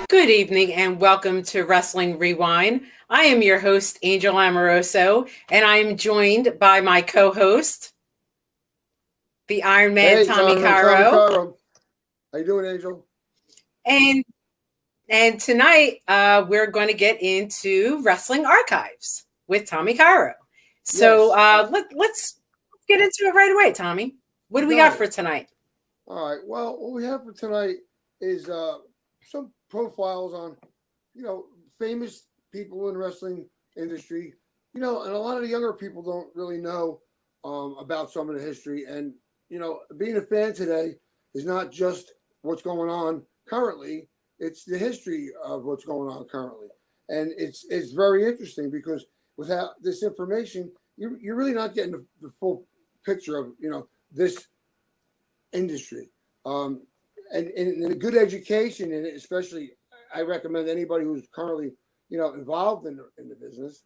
Good evening and welcome to Wrestling Rewind. I am your host, Angel Amoroso, and I am joined by my co-host, the Iron Man, Tommy Cairo. How you doing, Angel? And tonight we're going to get into Wrestling Archives with Tommy Cairo. So let's get into it right away, Tommy. What do we got for tonight? All right. Well, what we have for tonight is some profiles on, famous people in the wrestling industry, and a lot of the younger people don't really know about some of the history. And, being a fan today is not just what's going on currently, it's the history of what's going on currently. And it's very interesting because without this information, you're really not getting the full picture of, this industry. And a good education in it, especially, I recommend anybody who's currently, involved in the business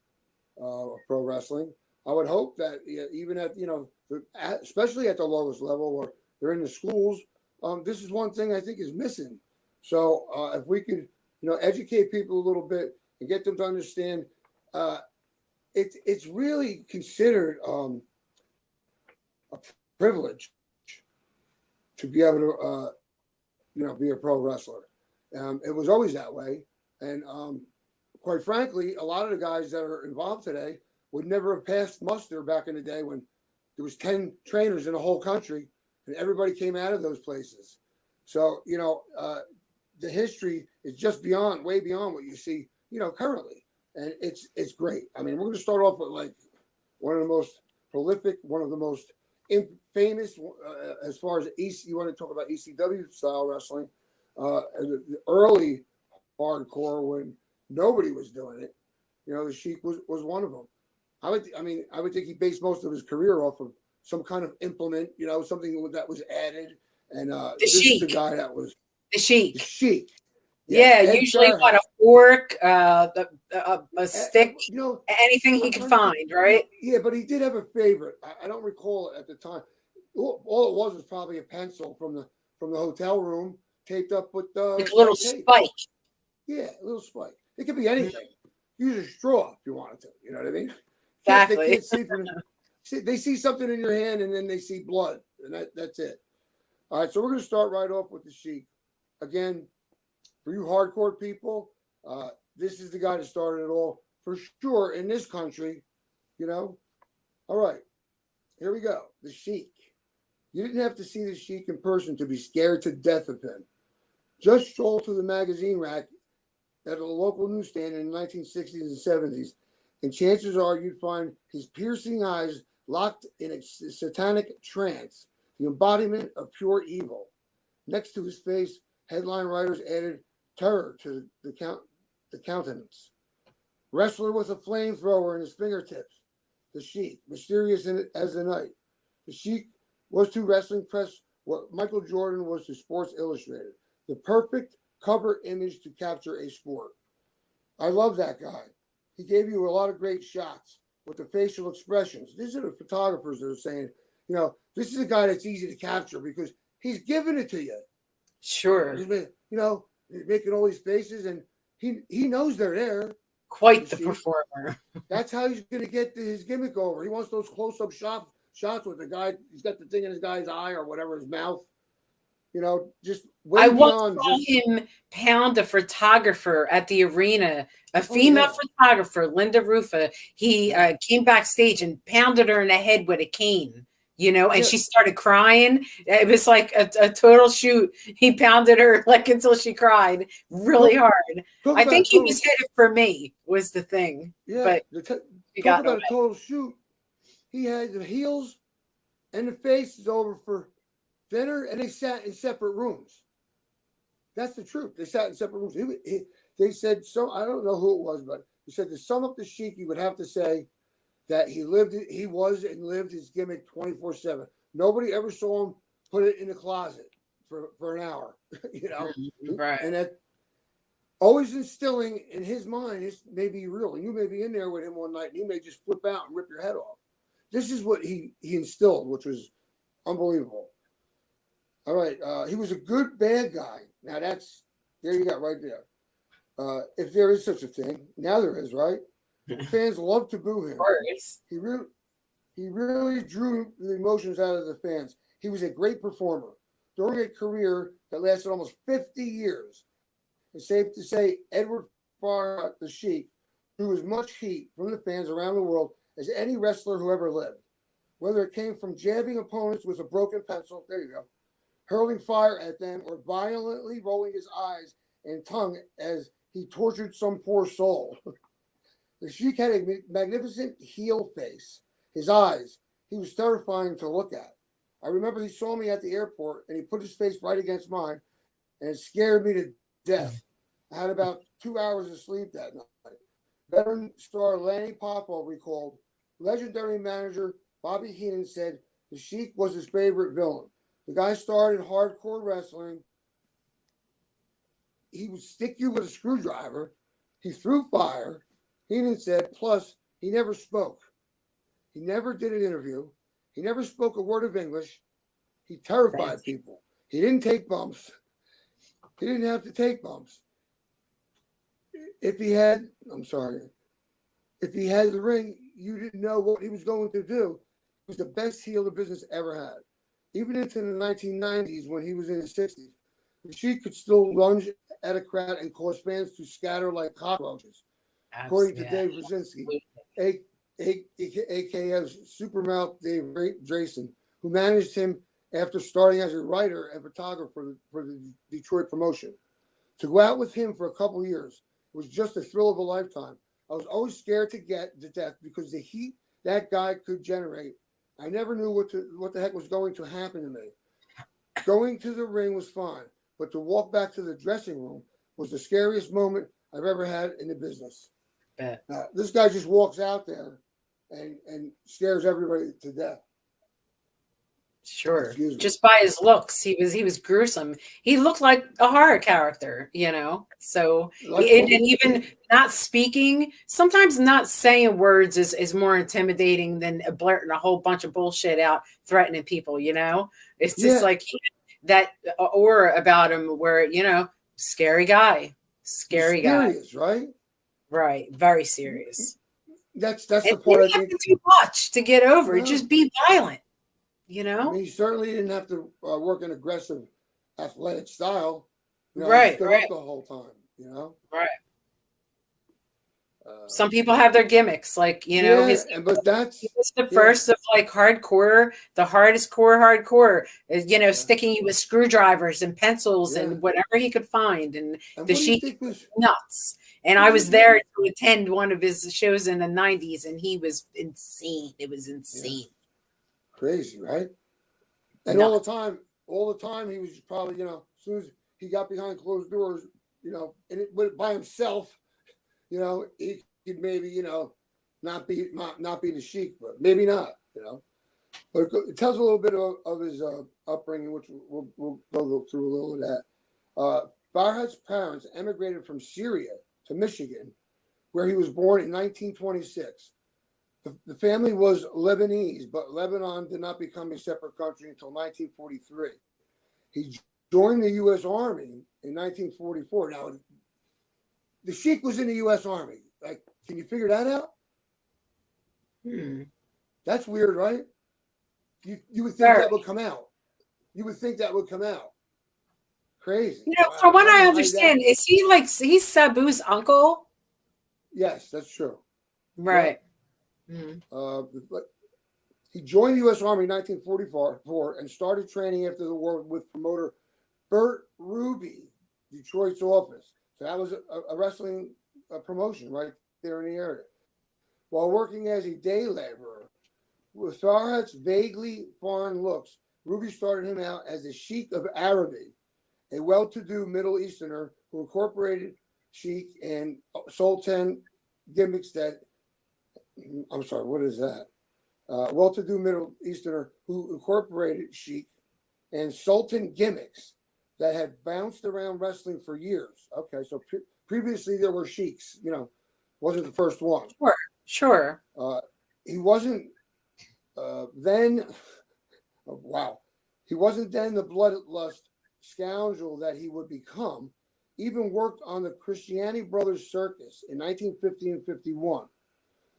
of pro wrestling. I would hope that even at, especially at the lowest level or they're in the schools, this is one thing I think is missing. So if we could, educate people a little bit and get them to understand, it's really considered a privilege to be able to, be a pro wrestler. It was always that way. And quite frankly, a lot of the guys that are involved today would never have passed muster back in the day when there was 10 trainers in the whole country and everybody came out of those places. So, the history is just way beyond what you see, currently. And it's great. I mean, we're going to start off with like one of the most prolific, one of the most famous as far as you want to talk about ECW style wrestling, the early hardcore when nobody was doing it. The Sheik was one of them. I would think he based most of his career off of some kind of implement, something that was added. And this is the guy that was the Sheik. The Sheik. Yeah, usually what, a fork, a stick, anything he could find, right? Yeah, but he did have a favorite. I don't recall it at the time. All it was probably a pencil from the hotel room taped up with a little spike. Yeah, a little spike. It could be anything. Use a straw if you wanted to. You know what I mean? Exactly. They can't they see something in your hand and then they see blood, and that's it. All right, so we're going to start right off with the Sheik. Again, for you hardcore people, this is the guy that started it all for sure in this country. All right, here we go. The Sheik. You didn't have to see the Sheik in person to be scared to death of him. Just stroll to the magazine rack at a local newsstand in the 1960s and 70s, and chances are you'd find his piercing eyes locked in a satanic trance, the embodiment of pure evil. Next to his face, headline writers added terror to the countenance. Wrestler with a flamethrower in his fingertips. The Sheik, mysterious as the night. The Sheik was to wrestling press what Michael Jordan was to Sports Illustrated. The perfect cover image to capture a sport. I love that guy. He gave you a lot of great shots with the facial expressions. These are the photographers that are saying, this is a guy that's easy to capture because he's giving it to you. Sure. He's making all these faces and he knows they're there. Quite the performer. That's how he's going to get his gimmick over. He wants those close-up shots with the guy. He's got the thing in his guy's eye or whatever, his mouth. Just I once saw him pound a photographer at the arena, a female photographer, Linda Rufa. He came backstage and pounded her in the head with a cane, and she started crying. It was like a total shoot. He pounded her until she cried really hard. I think he was headed for me was the thing. Yeah, but talk about a total shoot. He had the heels and the face is over for dinner, and they sat in separate rooms. That's the truth. They sat in separate rooms. They said, so I don't know who it was, but he said to sum up the Sheik, you would have to say that he lived his gimmick 24/7. Nobody ever saw him put it in the closet for an hour, Right. And that always instilling in his mind, this may be real. You may be in there with him one night, and he may just flip out and rip your head off. This is what he instilled, which was unbelievable. All right. He was a good bad guy. Now there you got right there. If there is such a thing, now there is, right? The fans love to boo him. Worse. He really drew the emotions out of the fans. He was a great performer. During a career that lasted almost 50 years, it's safe to say Edward Farr, the Sheik, drew as much heat from the fans around the world as any wrestler who ever lived. Whether it came from jabbing opponents with a broken pencil, there you go, hurling fire at them, or violently rolling his eyes and tongue as he tortured some poor soul. The Sheik had a magnificent heel face. His eyes, he was terrifying to look at. I remember he saw me at the airport and he put his face right against mine and it scared me to death. I had about 2 hours of sleep that night. Veteran star Lanny Poffo recalled, legendary manager Bobby Heenan said the Sheik was his favorite villain. The guy started hardcore wrestling. He would stick you with a screwdriver. He threw fire. Heenan said, plus, he never spoke. He never did an interview. He never spoke a word of English. He terrified people. He didn't take bumps. He didn't have to take bumps. If he had the ring, you didn't know what he was going to do. He was the best heel the business ever had. Even into the 1990s, when he was in his 60s, the Sheik could still lunge at a crowd and cause fans to scatter like cockroaches. According to Dave Brzezinski, aka Supermouth Dave Drayson, who managed him after starting as a writer and photographer for the Detroit promotion. To go out with him for a couple years was just a thrill of a lifetime. I was always scared to get to death because the heat that guy could generate. I never knew what the heck was going to happen to me. Going to the ring was fine, but to walk back to the dressing room was the scariest moment I've ever had in the business. This guy just walks out there and scares everybody to death. Sure. Just by his looks, he was gruesome. He looked like a horror character, you know. So and even not speaking, sometimes not saying words is more intimidating than blurting a whole bunch of bullshit out, threatening people. You know, it's just like that aura about him, where scary guy, serious, right? Right, very serious. That's the part I think too much to get over. No. Just be violent. You know, I mean, he certainly didn't have to work an aggressive, athletic style. Right, stood up the whole time. Right. Some people have their gimmicks, like his. But that's the first of like hardcore, the hardest core hardcore. Sticking you with screwdrivers and pencils and whatever he could find, and the Sheik was nuts. And I was there to attend one of his shows in the '90s, and he was insane. It was insane. Yeah. Crazy, right? And all the time he was probably, as soon as he got behind closed doors, and it went by himself, he could maybe, not be the Sheik, but maybe not, But it tells a little bit of his upbringing, which we'll go through a little of that. Farhad's parents emigrated from Syria to Michigan, where he was born in 1926. The family was Lebanese, but Lebanon did not become a separate country until 1943. He joined the U.S. Army in 1944. Now, the Sheik was in the U.S. Army. Like, can you figure that out? That's weird, right? You would think that would come out. You would think that would come out. Crazy. From what I understand, is he's Sabu's uncle? Yes, that's true. Right. Yeah. He joined the U.S. Army in 1944 and started training after the war with promoter Bert Ruby, Detroit's office. So that was a wrestling promotion right there in the area. While working as a day laborer, with Farhad's vaguely foreign looks, Ruby started him out as the Sheik of Araby, a well-to-do Middle Easterner who incorporated Sheik and Sultan gimmicks that. I'm sorry, what is that? Well-to-do Middle Easterner who incorporated Sheik and Sultan gimmicks that had bounced around wrestling for years. Okay, so previously there were Sheiks, wasn't the first one. Sure. He wasn't then. Oh, wow. He wasn't then the bloodlust scoundrel that he would become. Even worked on the Christiani Brothers Circus in 1950 and 51.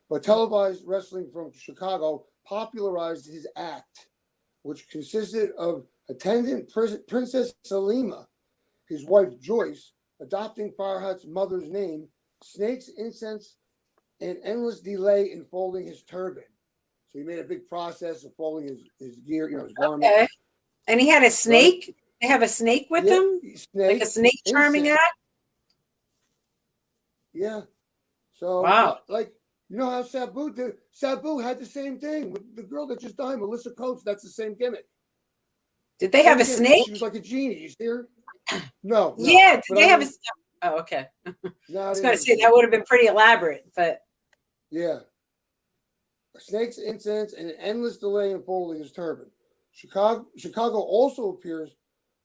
But televised wrestling from Chicago popularized his act, which consisted of attendant Princess Salima, his wife Joyce, adopting Farhat's mother's name, snakes, incense, and endless delay in folding his turban. So he made a big process of folding his gear, his garment. Okay. And he had a snake? Right? They have a snake with him? Snakes, like a snake charming act? Yeah. So, wow. You know how Sabu did? Sabu had the same thing with the girl that just died, Melissa Coates. That's the same gimmick. Did they have a snake? She was like a genie. You see her? No. Yeah. Did they have a? Oh, okay. I was going to say that would have been pretty elaborate, but yeah. Snakes, incense, and an endless delay in folding his turban. Chicago also appears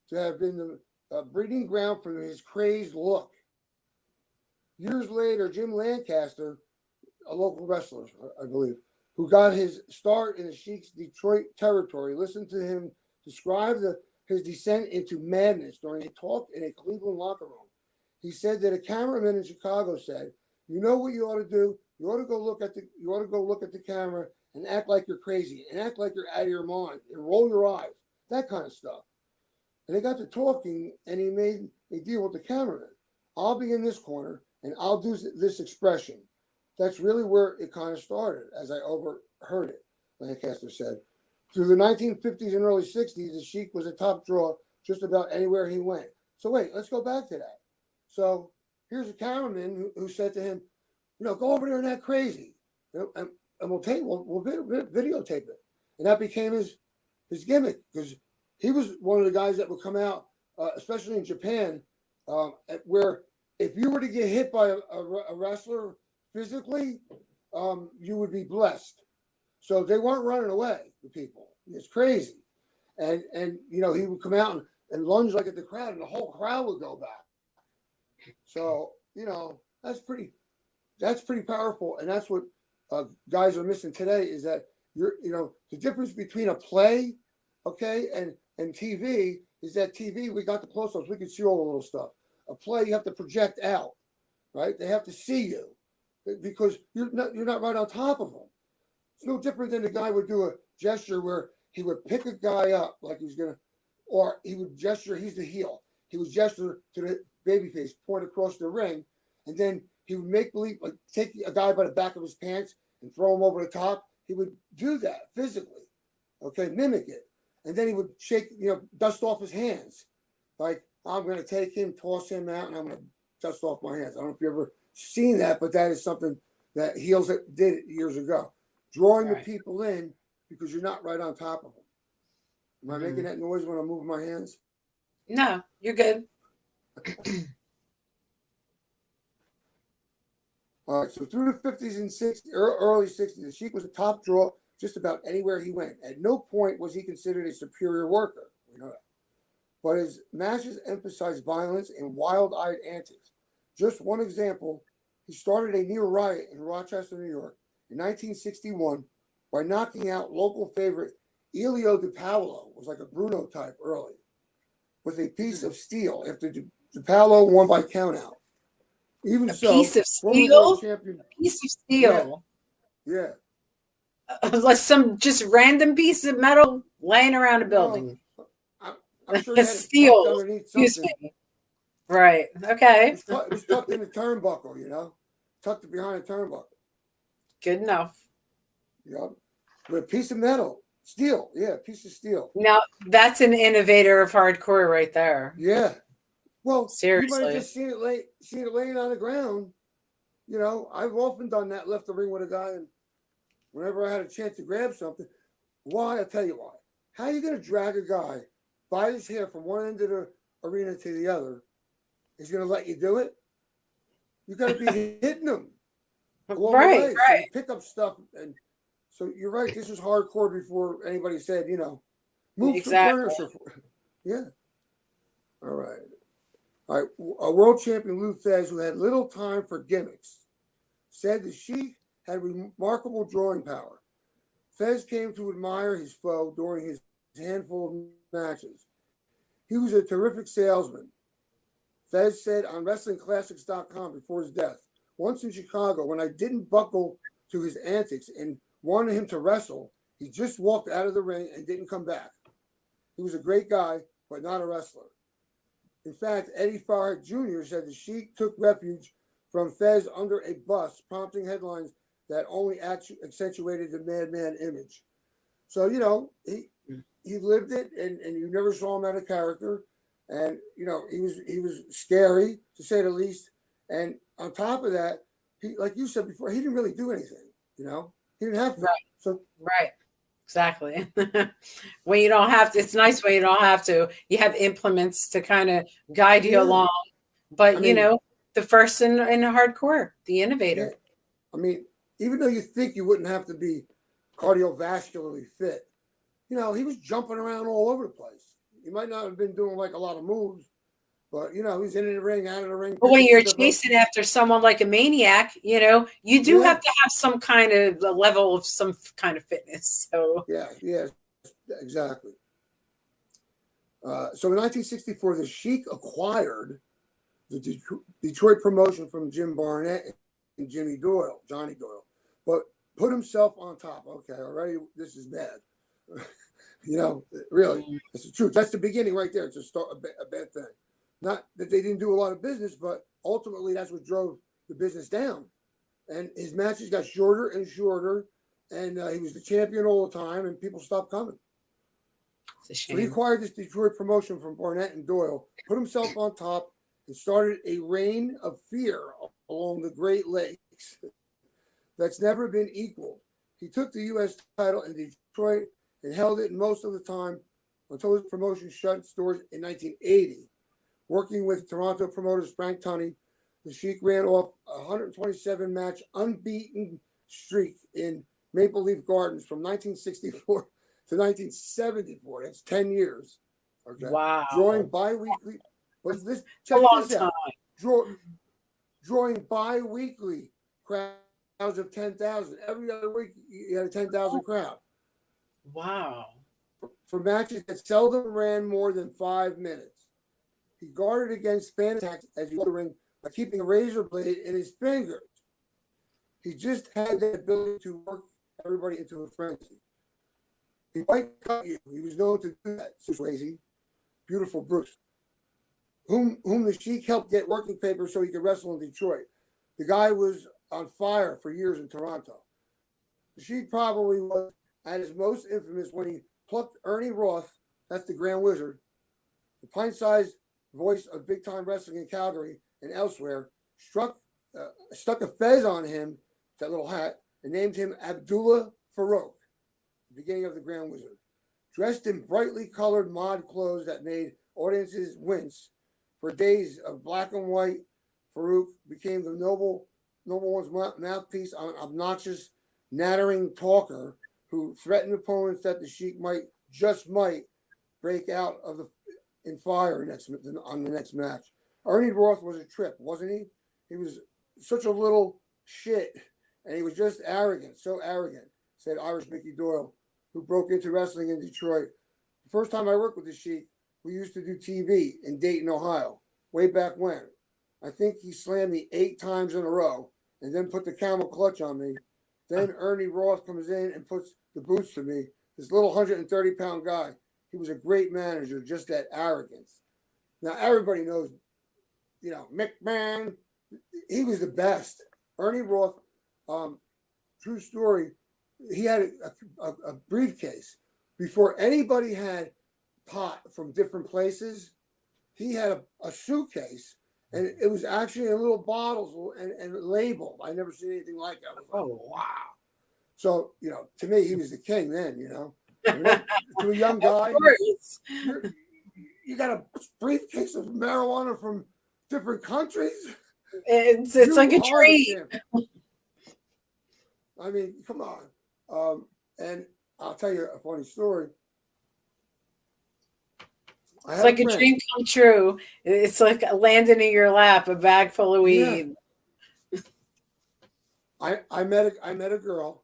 to have been the breeding ground for his crazed look. Years later, Jim Lancaster, a local wrestler, I believe, who got his start in the Sheik's Detroit territory, listened to him describe his descent into madness during a talk in a Cleveland locker room. He said that a cameraman in Chicago said, "You know what you ought to do? You ought to go look at the camera and act like you're crazy and act like you're out of your mind and roll your eyes, that kind of stuff." And they got to talking, and he made a deal with the cameraman. "I'll be in this corner, and I'll do this expression." That's really where it kind of started, as I overheard it, Lancaster said. Through the 1950s and early 60s, the Sheik was a top draw just about anywhere he went. So wait, let's go back to that. So here's a cameraman who said to him, "Go over there and act crazy, and we'll videotape it." And that became his gimmick, because he was one of the guys that would come out, especially in Japan, where if you were to get hit by a wrestler physically, you would be blessed. So they weren't running away, the people. It's crazy. And he would come out and lunge like at the crowd, and the whole crowd would go back. So, that's pretty powerful. And that's what guys are missing today, is that the difference between a play, okay, and TV is that TV, we got the close-ups, we can see all the little stuff. A play, you have to project out, right? They have to see you because you're not right on top of them. It's no different than the guy would do a gesture where he would pick a guy up like he's gonna, or he would gesture, he's the heel. He would gesture to the babyface, point across the ring, and then he would make believe, like take a guy by the back of his pants and throw him over the top. He would do that physically, okay, mimic it. And then he would shake, dust off his hands. Like, I'm going to take him, toss him out, and I'm going to dust off my hands. I don't know if you've ever seen that, but that is something that heels did years ago. Drawing the people in because you're not right on top of them. Am I making that noise when I'm moving my hands? No, you're good. All right, so through the 50s and 60s, early 60s, the Sheik was a top draw just about anywhere he went. At no point was he considered a superior worker. We know that. But his matches emphasized violence and wild-eyed antics. Just one example, he started a near riot in Rochester, New York in 1961 by knocking out local favorite Elio DiPaolo, was like a Bruno type early, with a piece of steel after DiPaolo won by countout. Even piece of steel? A piece of steel. Yeah. Like some just random piece of metal laying around a building. I'm sure it steel. Underneath something. Right. Okay. It was tucked in the turnbuckle, tucked behind a turnbuckle. Good enough. Yep. With a piece of metal. Steel. Yeah, a piece of steel. Now, that's an innovator of hardcore right there. Yeah. Well, seriously. You might have just seen it laying on the ground. I've often done that, left the ring with a guy, and whenever I had a chance to grab something. Why? I'll tell you why. How are you going to drag a guy by his hair from one end of the arena to the other? He's going to let you do it? You got to be hitting him. Right. So you pick up stuff. And so you're right. This was hardcore before anybody said, move some furniture. Yeah. All right. A world champion, Lou Thesz, who had little time for gimmicks, said the Sheik had remarkable drawing power. Thesz came to admire his foe during his handful of matches. He was a terrific salesman. Fez said on WrestlingClassics.com before his death, once in Chicago, when I didn't buckle to his antics and wanted him to wrestle, he just walked out of the ring and didn't come back. He was a great guy, but not a wrestler. In fact, Eddie Farhat Jr. said the Sheik took refuge from Fez under a bus, prompting headlines that only accentuated the madman image. So, he lived it, and you never saw him out of character. And, he was scary, to say the least. And on top of that, he, like you said before, he didn't really do anything, He didn't have to. Right. So, Right. Exactly. When you don't have to, it's nice when you don't have to. You have implements to kind of guide you along. But, the first in hardcore, the innovator. Yeah. I mean, even though you think you wouldn't have to be cardiovascularly fit, he was jumping around all over the place. He might not have been doing like a lot of moves, but he's in the ring, out of the ring. But when you're chasing after someone like a maniac, you do have to have some kind of a level of some kind of fitness. So yeah, exactly. So in 1964, the Sheik acquired the Detroit promotion from Jim Barnett and Johnny Doyle, but put himself on top. Okay, already this is bad. Really, it's the truth. That's the beginning right there. It's a bad thing. Not that they didn't do a lot of business, but ultimately that's what drove the business down. And his matches got shorter and shorter, and he was the champion all the time, and people stopped coming. It's a shame. So he acquired this Detroit promotion from Barnett and Doyle, put himself on top, and started a reign of fear along the Great Lakes that's never been equaled. He took the U.S. title in Detroit and held it most of the time until his promotion shut its doors in 1980. Working with Toronto promoters Frank Tunney, the Sheik ran off a 127-match unbeaten streak in Maple Leaf Gardens from 1964 to 1974. That's 10 years. Okay. Wow. Drawing bi-weekly. Was this? Check this out. Drawing bi-weekly crowds of 10,000. Every other week, you had a 10,000 crowd. Wow. For matches that seldom ran more than 5 minutes. He guarded against fan attacks as he was in the ring by keeping a razor blade in his fingers. He just had the ability to work everybody into a frenzy. He might cut you. He was known to do that. Swayze, beautiful Bruce, whom the Sheik helped get working papers so he could wrestle in Detroit. The guy was on fire for years in Toronto. The Sheik probably was at his most infamous when he plucked Ernie Roth, that's the Grand Wizard, the pint-sized voice of big-time wrestling in Calgary and elsewhere, stuck a fez on him, that little hat, and named him Abdullah Farouk, the beginning of the Grand Wizard. Dressed in brightly colored mod clothes that made audiences wince, for days of black and white, Farouk became the noble one's mouthpiece, an obnoxious, nattering talker who threatened opponents that the Sheik might break out of in fire on the next match. Ernie Roth was a trip, wasn't he? He was such a little shit, and he was just arrogant, so arrogant, said Irish Mickey Doyle, who broke into wrestling in Detroit. The first time I worked with the Sheik, we used to do TV in Dayton, Ohio, way back when. I think he slammed me 8 times in a row and then put the camel clutch on me. Then Ernie Roth comes in and puts the boots to me, this little 130-pound guy. He was a great manager, just that arrogance. Now, everybody knows, McMahon, he was the best. Ernie Roth, true story, he had a briefcase. Before anybody had pot from different places, he had a suitcase, and it was actually in little bottles and labeled. I never seen anything like that. I was like, oh, wow. So, to me, he was the king then, to a young guy, you got a briefcase of marijuana from different countries. It's like a dream. I mean, come on. And I'll tell you a funny story. It's like a dream come true. It's like landing in your lap, a bag full of weed. Yeah. I met a girl,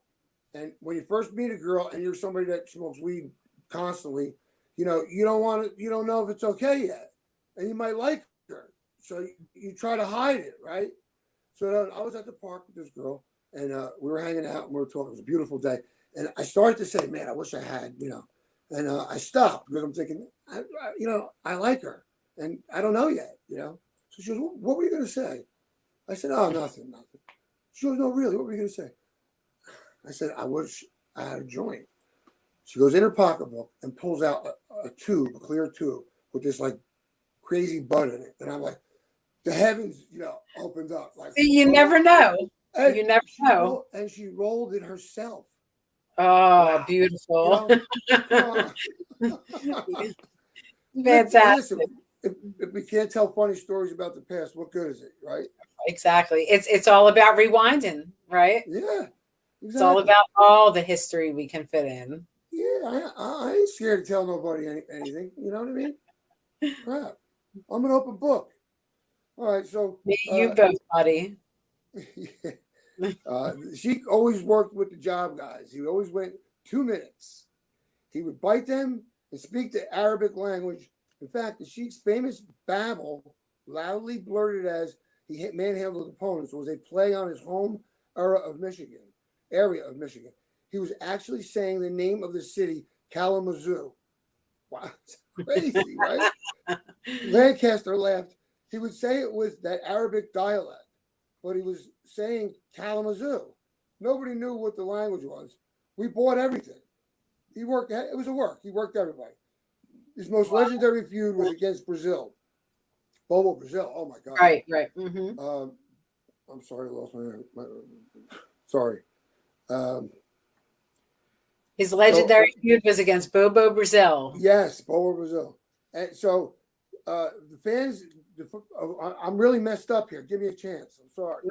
and when you first meet a girl and you're somebody that smokes weed constantly, you don't know if it's okay yet, and you might like her, so you try to hide it, right? So then I was at the park with this girl, and we were hanging out and we were talking. It was a beautiful day, and I started to say, "Man, I wish I had," and I stopped because I'm thinking, I like her, and I don't know yet, So she goes, "What were you going to say?" I said, "Oh, nothing, nothing." She goes, "No, really, what were you going to say?" I said, "I wish I had a joint." She goes in her pocketbook and pulls out a tube, a clear tube, with this like crazy bud in it, and I'm like, the heavens, opened up. Like, See, you never know. and You never know. she rolled it herself. Oh, Wow, beautiful. come on. Fantastic. Listen, if we can't tell funny stories about the past, what good is it, right? Exactly. It's all about rewinding, right? Yeah, It's all exactly. about all the history we can fit in. Yeah, I ain't scared to tell nobody anything. You know what I mean? Crap. I'm an open book. All right, so Me, you both, buddy. yeah. She always worked with the job guys. He always went 2 minutes. He would bite them and speak the Arabic language. In fact, the Sheik's famous babble, loudly blurted as he manhandled opponents, was a play on his home area of Michigan. He was actually saying the name of the city, Kalamazoo. Wow, it's crazy, right? Lancaster laughed. He would say it with that Arabic dialect, but he was saying Kalamazoo. Nobody knew what the language was. We bought everything. He worked. It was a work. He worked everybody. His most legendary feud was against Brazil. Bobo Brazil. Oh my God. Right, right. Mm-hmm. I'm sorry, I lost my sorry. His legendary feud was against Bobo Brazil. Yes, Bobo Brazil. And so the fans, I'm really messed up here. Give me a chance. I'm sorry.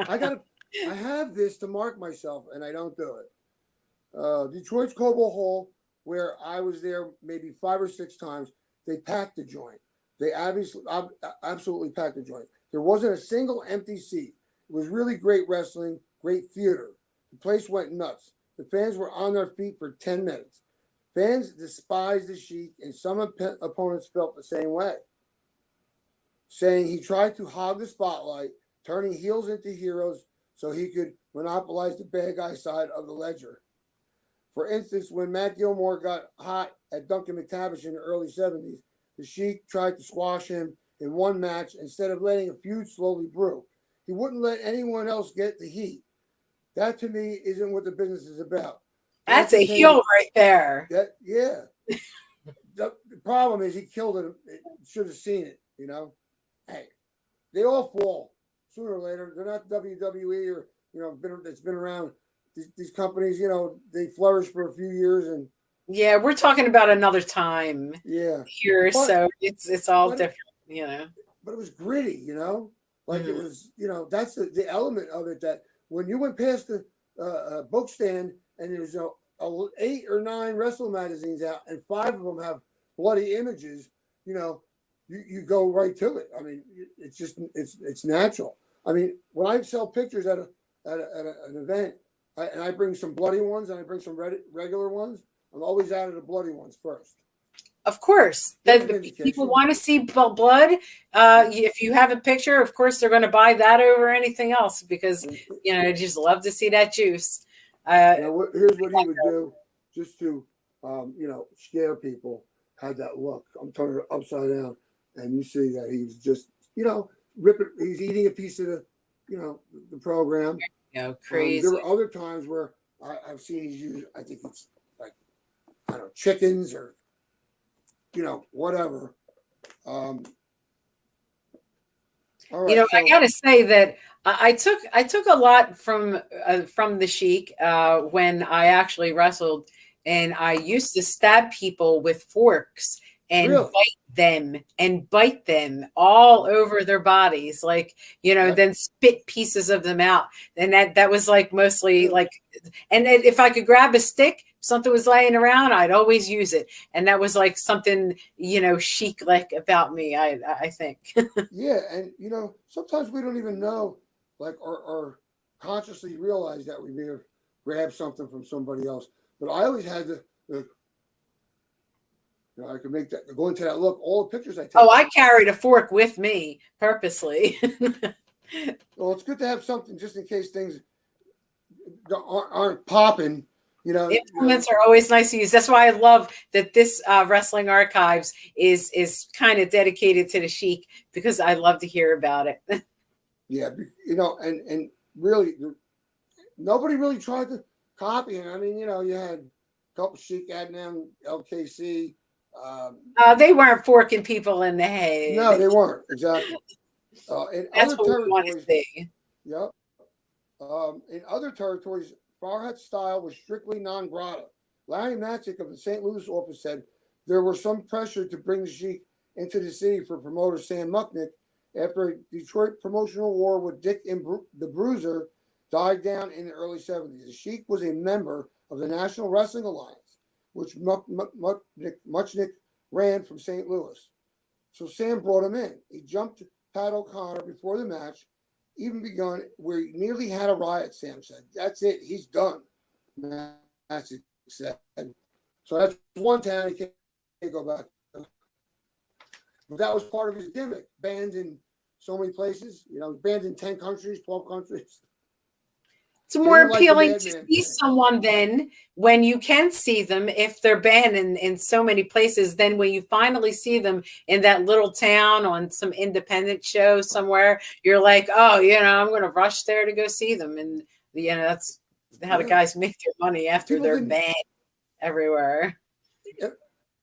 I have this to mark myself, and I don't do it. Detroit's Cobo Hall, where I was there maybe 5 or 6 times, they packed the joint. They absolutely packed the joint. There wasn't a single empty seat. It was really great wrestling, great theater. The place went nuts. The fans were on their feet for 10 minutes. Fans despised the Sheik, and some opponents felt the same way, saying he tried to hog the spotlight, turning heels into heroes so he could monopolize the bad guy side of the ledger. For instance, when Matt Gilmore got hot at Duncan McTavish in the early 70s, the Sheik tried to squash him in one match instead of letting a feud slowly brew. He wouldn't let anyone else get the heat. That to me isn't what the business is about. That's a heel right there. Yeah. The problem is he killed it. Should have seen it, Hey, they all fall sooner or later. They're not WWE or, it's been around. These companies, they flourish for a few years and. Yeah, we're talking about another time. Yeah. Here, so it's all different, But it was gritty, like it was, that's the element of it that when you went past the book stand and there's 8 or 9 wrestling magazines out and 5 of them have bloody images, you go right to it. I mean, it's just it's natural. I mean, when I sell pictures at an event and I bring some bloody ones and I bring some regular ones, I'm always out of the bloody ones first. Of course, people want to see blood. If you have a picture, of course, they're going to buy that over anything else because they just love to see that juice. Here's what he would do, just to scare people. Had that look. I'm turning it upside down, and you see that he's just ripping. He's eating a piece of the program. Crazy. There were other times where I've seen he's used. I think it's like chickens or whatever. All right, I got to say that I took a lot from the Sheik when I actually wrestled, and I used to stab people with forks and bite them all over their bodies, like then spit pieces of them out, and that was like mostly like, and if I could grab a stick, something was laying around, I'd always use it, and that was like something Sheik like about me. I think. Yeah, and sometimes we don't even know, like, or consciously realize that we may have grabbed something from somebody else. But I always had the You know, I could make that go into that look. All the pictures I take. Oh, I carried a fork with me purposely. Well, it's good to have something just in case things aren't popping. Implements are always nice to use. That's why I love that this Wrestling Archives is kind of dedicated to the Sheik, because I love to hear about it. Yeah, and really, nobody really tried to copy him. I mean, you had a couple Sheik Adnan, LKC. They weren't forking people in the head. No, they weren't, exactly. In That's other what we want to territories, see. yep. In other territories, Farhat's style was strictly non grata. Larry Matzik of the St. Louis office said there was some pressure to bring the Sheik into the city for promoter Sam Mucknick after a Detroit promotional war with Dick and the Bruiser died down in the early 70s. The Sheik was a member of the National Wrestling Alliance, which Mucknick ran from St. Louis. So Sam brought him in. He jumped Pat O'Connor before the match even begun, where he nearly had a riot, Sam said. That's it. He's done. Matzik said. So that's one town he can't go back to. But that was part of his gimmick. Banned in so many places. Banned in 10 countries, 12 countries. It's more appealing to see someone then when you can see them, if they're banned in so many places. Then when you finally see them in that little town on some independent show somewhere, you're like, oh, I'm going to rush there to go see them. And, that's how the guys make their money after they're banned everywhere.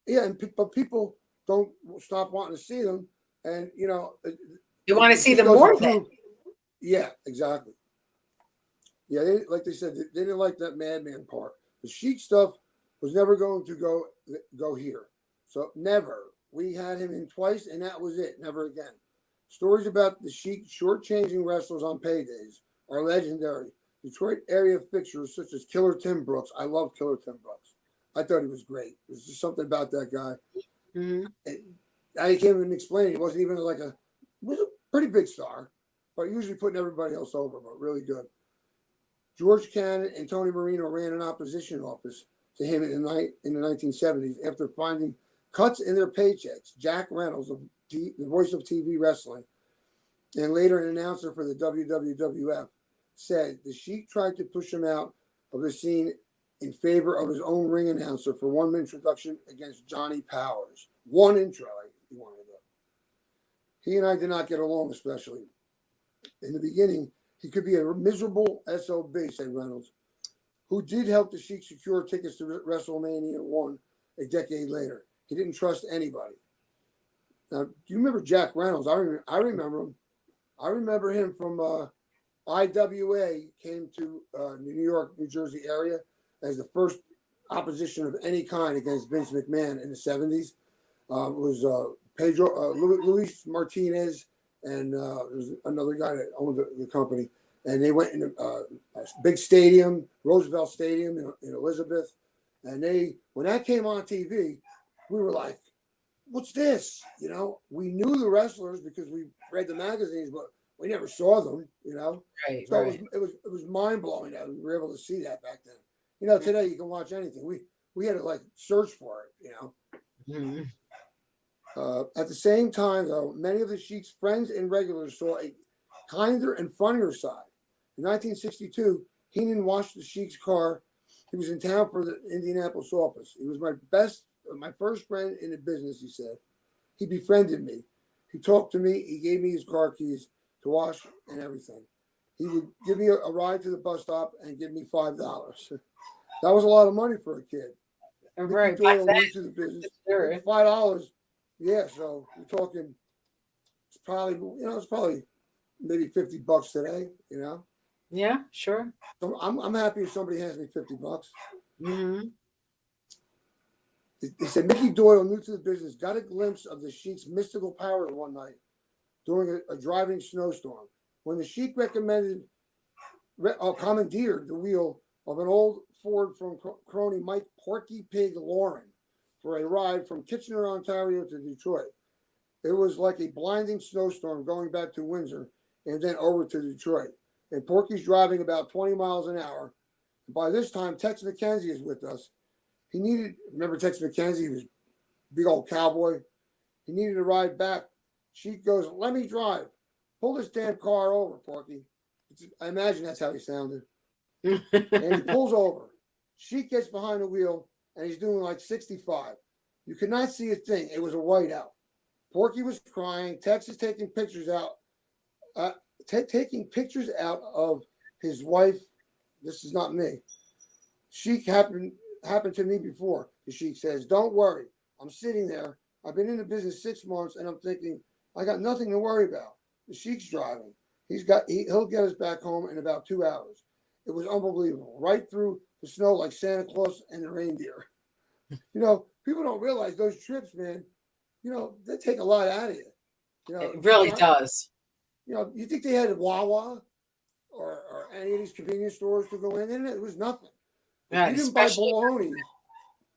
Yeah, but people don't stop wanting to see them. And, you want to see them more then. Yeah, exactly. Yeah, like they said, they didn't like that madman part. The Sheik stuff was never going to go here. So never. We had him in twice, and that was it. Never again. Stories about the Sheik shortchanging wrestlers on paydays are legendary. Detroit area fixtures such as Killer Tim Brooks. I love Killer Tim Brooks. I thought he was great. There's just something about that guy. Mm-hmm. I can't even explain it. He wasn't even was a pretty big star, but usually putting everybody else over, but really good. George Cannon and Tony Marino ran an opposition office to him in the 1970s after finding cuts in their paychecks. Jack Reynolds, the voice of TV wrestling, and later an announcer for the WWF, said the Sheik tried to push him out of the scene in favor of his own ring announcer for one introduction against Johnny Powers. One intro he wanted to do. He and I did not get along, especially in the beginning. He could be a miserable SOB, said Reynolds, who did help the Sheik secure tickets to WrestleMania 1 a decade later. He didn't trust anybody. Now, do you remember Jack Reynolds? I remember him. I remember him from IWA, came to New York, New Jersey area as the first opposition of any kind against Vince McMahon in the 70s. It was Pedro Luis Martinez, and there was another guy that owned the company. And they went in a big stadium, Roosevelt Stadium in Elizabeth. And when that came on TV, we were like, what's this? We knew the wrestlers because we read the magazines, but we never saw them, Right, so right. It was mind-blowing that we were able to see that back then. Today you can watch anything. We had to search for it, Mm-hmm. At the same time, though, many of the Sheik's friends and regulars saw a kinder and funnier side. In 1962, Heenan washed the Sheik's car. He was in town for the Indianapolis office. He was my first friend in the business, he said. He befriended me. He talked to me. He gave me his car keys to wash and everything. He would give me a ride to the bus stop and give me $5. That was a lot of money for a kid. Right. Doyle new to the business. Sure. $5. Yeah, so we're talking. It's probably maybe $50 today. Yeah, sure. So I'm happy if somebody hands me $50. Mm-hmm. They said Mickey Doyle, new to the business, got a glimpse of the Sheik's mystical powers one night during a driving snowstorm when the Sheik commandeered the wheel of an old Ford from crony Mike Porky Pig Lauren for a ride from Kitchener, Ontario to Detroit. It was like a blinding snowstorm going back to Windsor and then over to Detroit. And Porky's driving about 20 miles an hour. By this time, Tex McKenzie is with us. Remember Tex McKenzie was big old cowboy. He needed a ride back. Sheik goes, "Let me drive. Pull this damn car over, Porky." I imagine that's how he sounded. And he pulls over. Sheik gets behind the wheel, and he's doing like 65. You could not see a thing. It was a whiteout. Porky was crying. Tex is taking pictures out, taking pictures out of his wife. This is not me. Sheik happened to me before. The Sheik says, "Don't worry. I'm sitting there. I've been in the business 6 months, and I'm thinking I got nothing to worry about. The Sheik's driving. He'll get us back home in about 2 hours." It was unbelievable. Right through the snow like Santa Claus and the reindeer. People don't realize those trips, man. They take a lot out of you. It really does. You think they had a Wawa or any of these convenience stores to go in? And it was nothing. Yeah, you didn't buy bologna.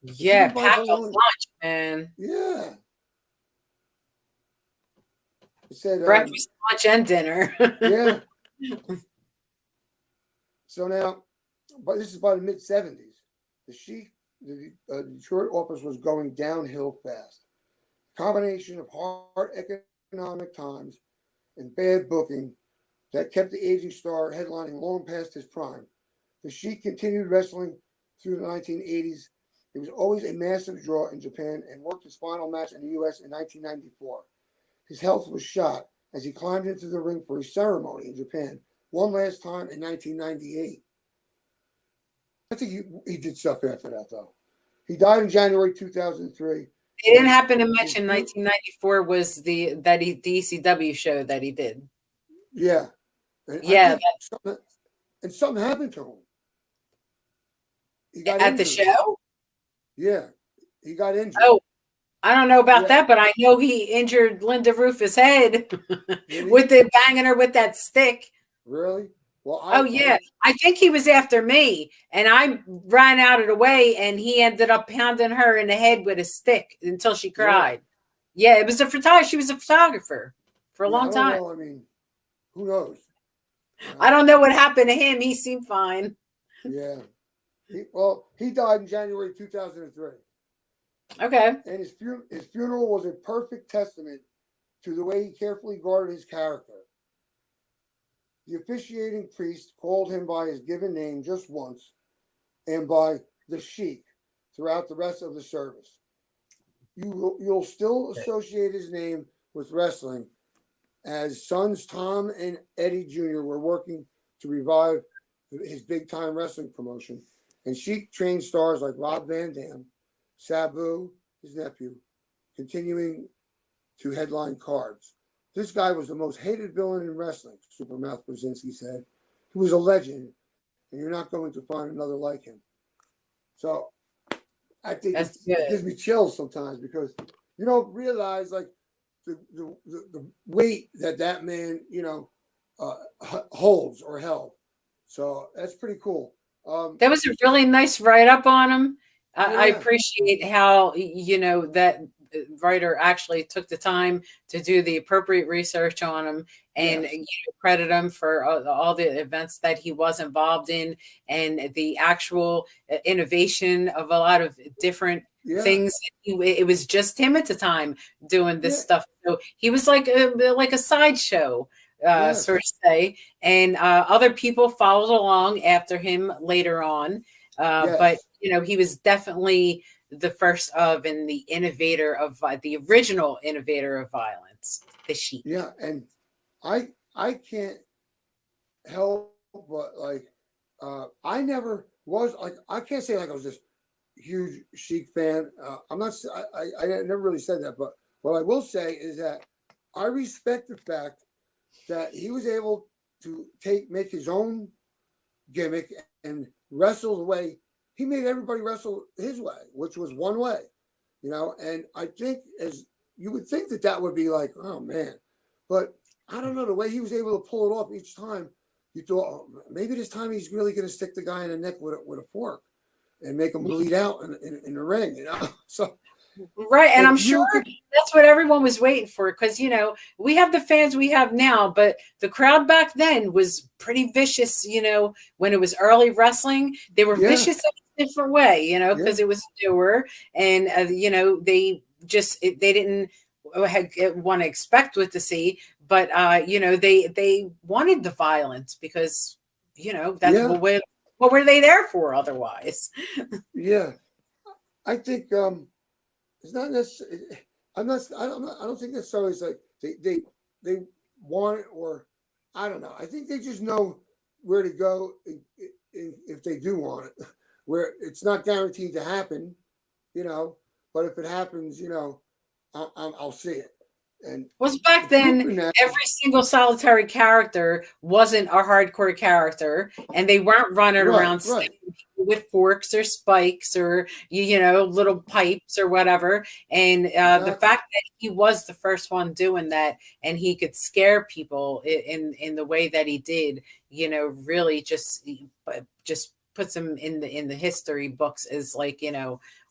Yeah, pack a lunch, man. Yeah. It said breakfast, lunch, and dinner. Yeah. So now, but this is by the mid-'70s. The Detroit office was going downhill fast. Combination of hard economic times and bad booking that kept the aging star headlining long past his prime. The Sheik continued wrestling through the 1980s. He was always a massive draw in Japan and worked his final match in the U.S. in 1994. His health was shot as he climbed into the ring for a ceremony in Japan one last time in 1998. I think he did stuff after that, though. He died in January 2003. He didn't happen to mention 1994 was the ECW show that he did. Yeah. And something happened to him. He got at injured. The show? Yeah. He got injured. Oh, I don't know about that, but I know he injured Linda Rufus' head with the banging her with that stick. Really? Well, I think he was after me, and I ran out of the way, and he ended up pounding her in the head with a stick until she cried. Yeah, it was a photographer. She was a photographer for a long time. I mean, who knows? I don't know what happened to him. He seemed fine. Yeah. He died in January 2003. Okay. And his funeral was a perfect testament to the way he carefully guarded his character. The officiating priest called him by his given name just once and by the Sheik throughout the rest of the service. You'll still associate his name with wrestling, as sons Tom and Eddie Jr. were working to revive his big-time wrestling promotion. And Sheik trained stars like Rob Van Dam, Sabu, his nephew, continuing to headline cards. This guy was the most hated villain in wrestling, Supermouth Brzezinski said. He was a legend, and you're not going to find another like him. So I think it gives me chills sometimes because you don't realize like the weight that man, holds or held. So that's pretty cool. That was a really nice write-up on him. I appreciate how, that writer actually took the time to do the appropriate research on him and credit him for all the events that he was involved in and the actual innovation of a lot of different things. It was just him at the time doing this stuff. So he was like a sideshow. Sort of say, and other people followed along after him later on. But he was definitely the first of and the innovator of the original innovator of violence, the Sheik. Yeah, and I can't help but I never was I can't say I was this huge Sheik fan. I'm not. I never really said that, but what I will say is that I respect the fact that he was able to make his own gimmick and wrestle the way he made everybody wrestle his way, which was one way, and I think as you would think that would be like, oh man, but I don't know, the way he was able to pull it off each time, you thought, oh, maybe this time he's really going to stick the guy in the neck with a fork and make him bleed out in the ring, so. Right. And I'm sure that's what everyone was waiting for because, we have the fans we have now, but the crowd back then was pretty vicious, when it was early wrestling. They were vicious in a different way, because it was newer and, they they didn't want to expect what to see, but they wanted the violence because that's what were they there for otherwise? Yeah, I think it's not necessarily. I don't think necessarily it's like they want it, or I don't know. I think they just know where to go if they do want it. Where it's not guaranteed to happen, but if it happens, I'll see it. And was back then, every single solitary character wasn't a hardcore character, and they weren't running around with forks or spikes or little pipes or whatever. And the fact that he was the first one doing that, and he could scare people in the way that he did, really just puts him in the history books as like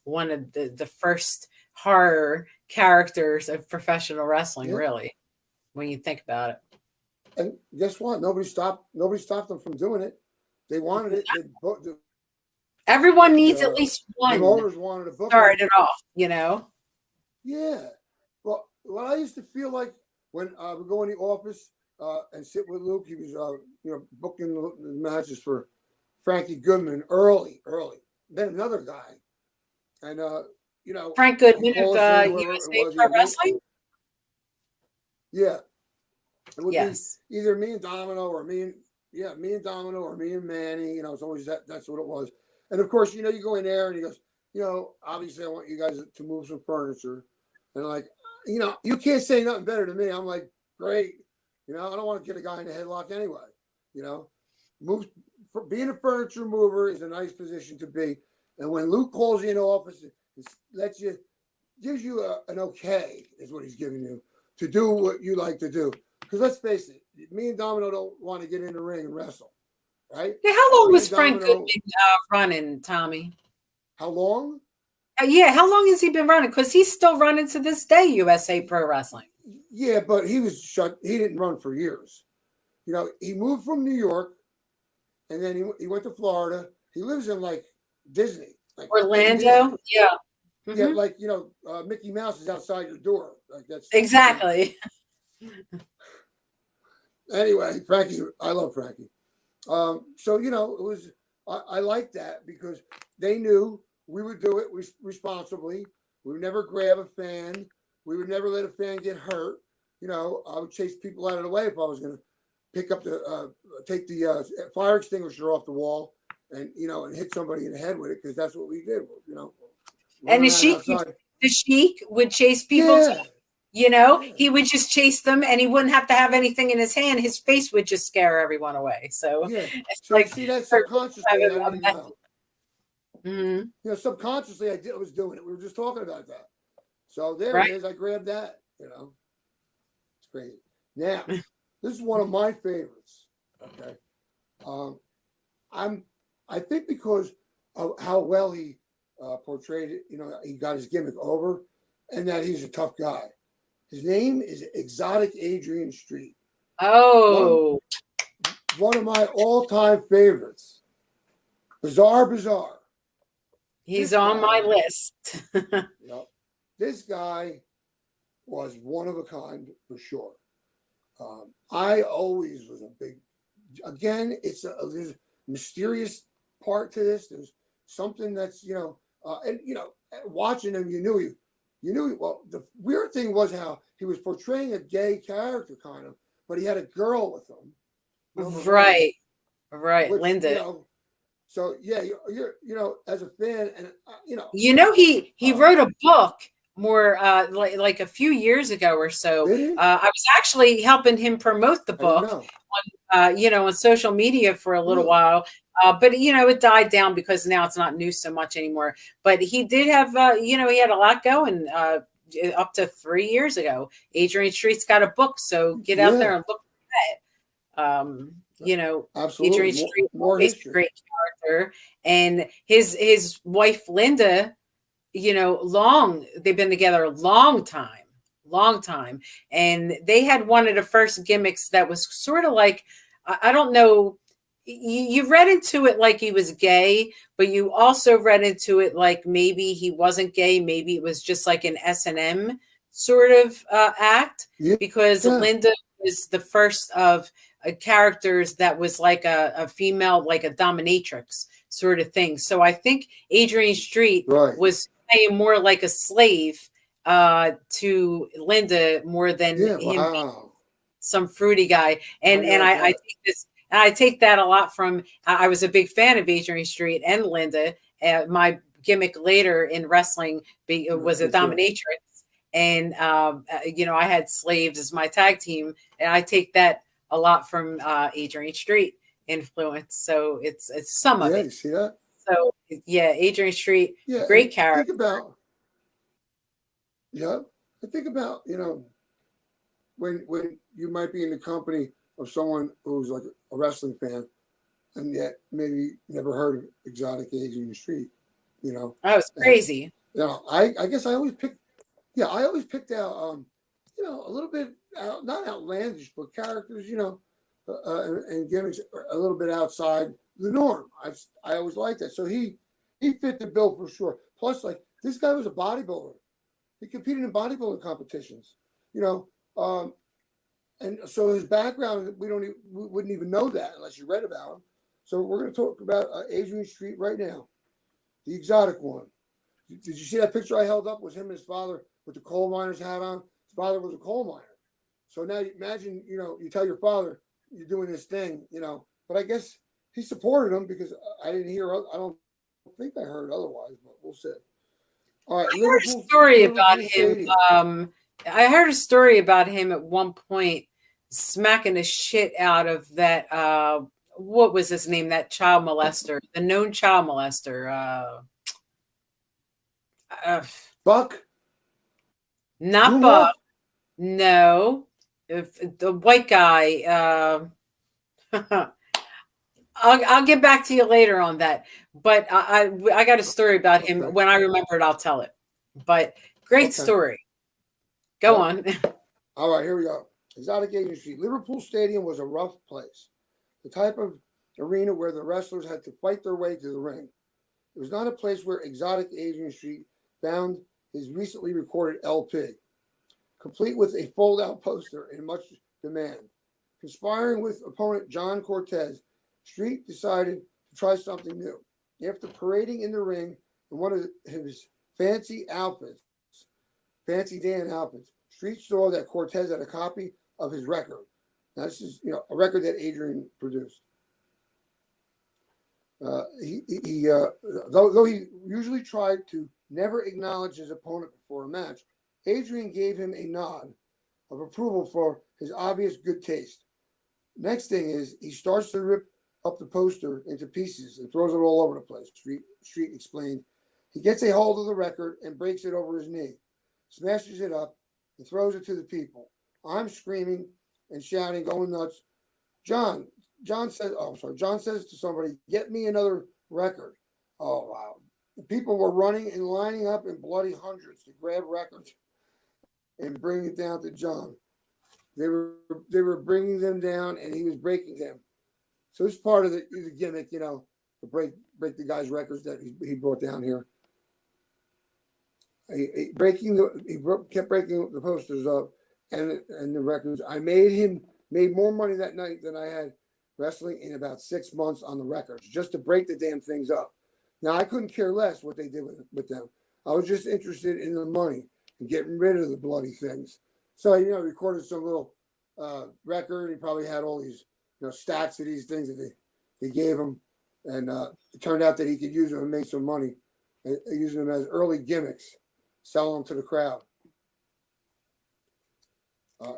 one of the first horror characters of professional wrestling, really, when you think about it. And guess what? Nobody stopped them from doing it. They wanted it. Everyone needs at least one. The owners wanted to book start it off, Yeah. Well, what I used to feel like when I would go in the office and sit with Luke, he was booking the matches for Frankie Goodman early. Then another guy, and Frank Goodman of USA Pro Wrestling. Yeah, it would be either me and Domino, or me and Domino, or me and Manny. It's always that's what it was. And of course, you go in there and he goes, obviously I want you guys to move some furniture, and like, you can't say nothing better than me. I'm like, great. I don't want to get a guy in a headlock anyway. Being a furniture mover is a nice position to be. And when Luke calls you in the office, gives you an okay, is what he's giving you, to do what you like to do. Because let's face it, me and Domino don't want to get in the ring and wrestle, right? Yeah, how long was Frank Goodman running, Tommy? How long? How long has he been running? Because he's still running to this day, USA Pro Wrestling. Yeah, but he was shut. He didn't run for years. He moved from New York, and then he went to Florida. He lives in like Disney. Like Orlando, yeah. Mm-hmm. Yeah, like Mickey Mouse is outside your door. Like that's exactly. Anyway, I love Frankie. So it was. I like that because they knew we would do it responsibly. We would never grab a fan. We would never let a fan get hurt. I would chase people out of the way if I was going to pick up take the fire extinguisher off the wall and hit somebody in the head with it, because that's what we did. And the Sheik would chase people. He would just chase them, and he wouldn't have to have anything in his hand. His face would just scare everyone away. So it's like, see, that subconsciously, I didn't know. Mm-hmm. Subconsciously, I was doing it. We were just talking about that. So there it is. I grabbed that. It's crazy. Now, this is one of my favorites. Okay, I think because of how well he portrayed it. He got his gimmick over, and that he's a tough guy. His name is Exotic Adrian Street. Oh, one of my all-time favorites. Bizarre. He's on my list. This guy was one of a kind for sure. I always was a big. Again, there's a mysterious part to this. There's something that's watching him, you knew. Well, the weird thing was how he was portraying a gay character, kind of, but he had a girl with him. Right, which, Linda. So yeah, you're as a fan, and he wrote a book more like a few years ago or so. I was actually helping him promote the book on social media for a little while. But it died down because now it's not news so much anymore. But he did have he had a lot going up to 3 years ago. Adrian Street's got a book, so get out there and look at it. Absolutely. Adrian Street is a great character, and his wife Linda, they've been together a long time, and they had one of the first gimmicks that was sort of like, I don't know you read into it like he was gay, but you also read into it like maybe he wasn't gay. Maybe it was just like an S&M sort of act, Yeah, because yeah, Linda was the first of characters that was like a female, like a dominatrix sort of thing. So I think Adrian Street right. was playing more like a slave to Linda more than Yeah, him being wow. some fruity guy. How do you like I that? take this, and I take that a lot from. I was a big fan of Adrian Street and Linda. My gimmick later in wrestling was a Me too. dominatrix, and I had slaves as my tag team, and I take that a lot from Adrian Street influence. So it's some of Yeah, it. you see that? So yeah, Adrian Street, Yeah, and great character. think about, yeah, and think about, when you might be in the company of someone who's like a wrestling fan, and yet maybe never heard of Exotic Adrian Street, Oh, it's and crazy. I guess I always picked, yeah, I always picked out, a little bit not outlandish, but characters, and gimmicks a little bit outside the norm. I always liked that. So he fit the bill for sure. Plus, like, this guy was a bodybuilder. He competed in bodybuilding competitions, you know, um, and so his background, we wouldn't even know that unless you read about him. So we're going to talk about Adrian Street right now, the exotic one. Did you see that picture I held up? Was him and his father with the coal miner's hat on? His father was a coal miner. So now imagine, you tell your father you're doing this thing, but I guess he supported him because I didn't hear, I don't think I heard otherwise, but we'll see. All right, I heard a story about Liverpool him. Stadium. I heard a story about him at one point smacking the shit out of that. What was his name? That child molester, the known child molester. Uh, Buck, Not Buck. Zumwalt. No, the white guy. I'll get back to you later on that. But I got a story about him. Okay, When I remember it, I'll tell it. But great okay, story. Go yep. on. All right, here we go. Exotic Adrian Street. Liverpool Stadium was a rough place, the type of arena where the wrestlers had to fight their way to the ring. It was not a place where Exotic Adrian Street found his recently recorded LP, complete with a fold-out poster in much demand. Conspiring with opponent John Cortez, Street decided to try something new. After parading in the ring in one of his fancy outfits, Fancy Dan outfits, Street saw that Cortez had a copy of his record. Now, this is, a record that Adrian produced. Though he usually tried to never acknowledge his opponent before a match, Adrian gave him a nod of approval for his obvious good taste. Next thing is he starts to rip up the poster into pieces and throws it all over the place. Street explained. He gets a hold of the record and breaks it over his knee, smashes it up, and throws it to the people. I'm screaming and shouting, going nuts. John says to somebody, "Get me another record." Oh wow! The people were running and lining up in bloody hundreds to grab records and bring it down to John. They were bringing them down, and he was breaking them. So it's part of the gimmick, to break the guy's records that he brought down here. He kept breaking the posters up and the records. I made more money that night than I had wrestling in about 6 months on the records, just to break the damn things up. Now I couldn't care less what they did with them. I was just interested in the money and getting rid of the bloody things. So recorded some little record. He probably had all these stacks of these things that they gave him, and it turned out that he could use them and make some money, using them as early gimmicks, selling them to the crowd.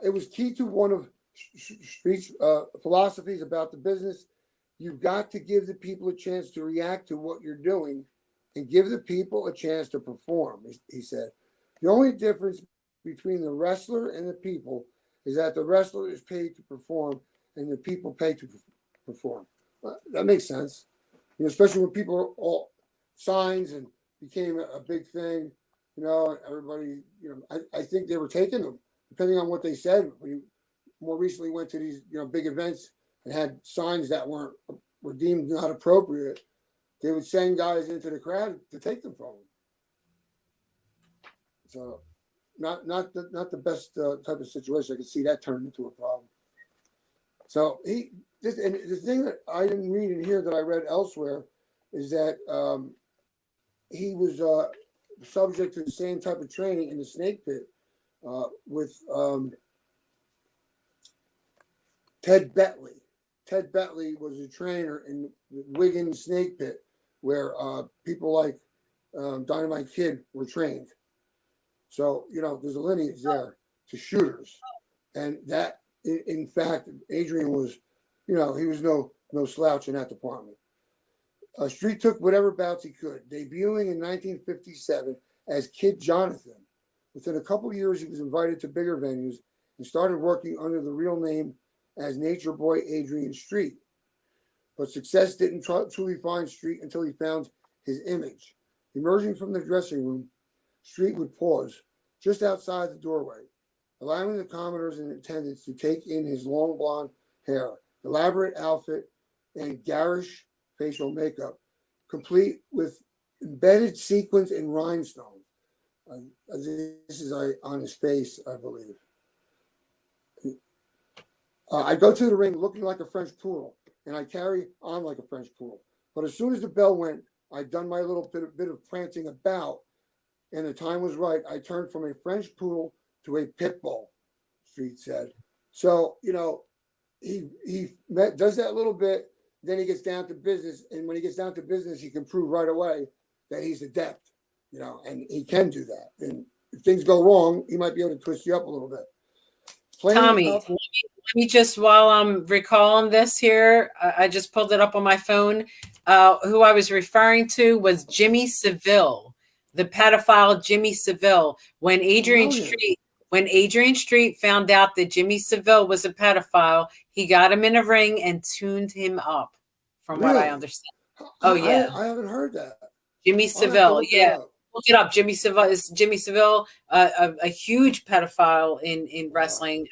It was key to one of Street's philosophies about the business. You've got to give the people a chance to react to what you're doing and give the people a chance to perform, he said. The only difference between the wrestler and the people is that the wrestler is paid to perform and the people pay to perform. That makes sense. Especially when people are all signs and became a big thing, everybody, I think they were taking them, depending on what they said. When you more recently went to these, big events and had signs that weren't were deemed not appropriate, they would send guys into the crowd to take them from him. So, not the best type of situation. I could see that turning into a problem. So and the thing that I didn't read in here that I read elsewhere is that he was subject to the same type of training in the snake pit with Ted Bentley. Ted Bentley was a trainer in the Wigan snake pit where people like Dynamite Kid were trained. So, there's a lineage there to shooters. And that, in fact, Adrian was, he was no slouch in that department. Street took whatever bouts he could, debuting in 1957 as Kid Jonathan. Within a couple of years, he was invited to bigger venues and started working under the real name as Nature Boy Adrian Street. But success didn't truly find Street until he found his image. Emerging from the dressing room, Street would pause just outside the doorway, allowing the commodores and attendants to take in his long blonde hair, elaborate outfit, and garish facial makeup, complete with embedded sequins and rhinestones. This is on his face, I believe. I go to the ring looking like a French poodle, and I carry on like a French poodle. But as soon as the bell went, I'd done my little bit of prancing about, and the time was right. I turned from a French poodle to a pit bull, Street said. So, he does that little bit, then he gets down to business, and when he gets down to business, he can prove right away that he's adept, and he can do that. And if things go wrong, he might be able to twist you up a little bit. Tommy, let me just, while I'm recalling this here, I just pulled it up on my phone. Who I was referring to was Jimmy Savelle, the pedophile Jimmy Savelle. When Adrian Street found out that Jimmy Savelle was a pedophile, he got him in a ring and tuned him up, from what I understand. Yeah. I haven't heard that. Jimmy Savelle, yeah. Look it up. Jimmy Savelle, a huge pedophile in wrestling,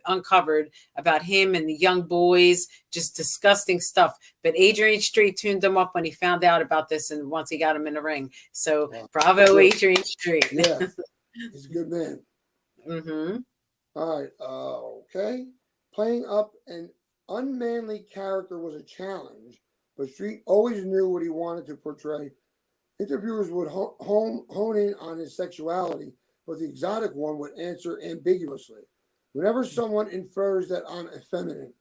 uncovered about him and the young boys, just disgusting stuff. But Adrian Street tuned him up when he found out about this, and once he got him in the ring. So bravo, Adrian Street. Yeah, he's a good man. Mm-hmm. All right. Okay. Playing up an unmanly character was a challenge, but Street always knew what he wanted to portray. Interviewers would hone in on his sexuality, but the exotic one would answer ambiguously. Whenever someone infers that I'm effeminate,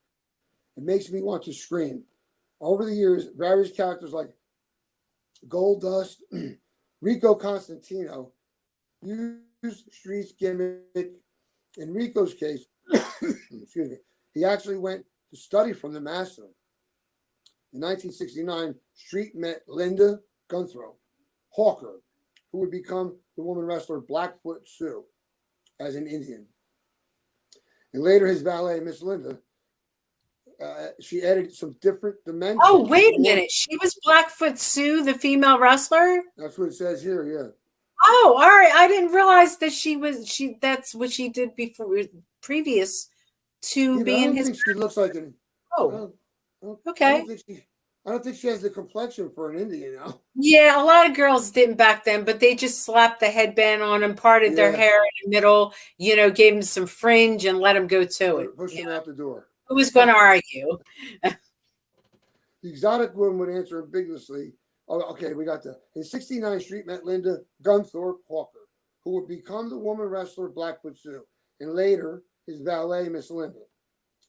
it makes me want to scream. Over the years, various characters like Goldust, Rico Constantino used Street's gimmick. In Rico's case, excuse me, he actually went to study from the master. In 1969, Street met Linda Gunthorpe Hawker, who would become the woman wrestler Blackfoot Sue as an Indian. And later his valet, Miss Linda, she added some different dimensions. Oh, wait a minute. She was Blackfoot Sue, the female wrestler? That's what it says here, yeah. Oh, all right. I didn't realize that that's what she did before, previous to being his. She looks like an. Oh, okay. I don't think she has the complexion for an Indian now. Yeah, a lot of girls didn't back then, but they just slapped the headband on them, parted their hair in the middle, gave them some fringe and let them go to it. Push them out the door. Who was going to argue? The exotic woman would answer ambiguously. Oh, okay, we got that. In 69, Street met Linda Gunthorpe Hawker, who would become the woman wrestler Blackfoot Sue, and later his valet, Miss Linda.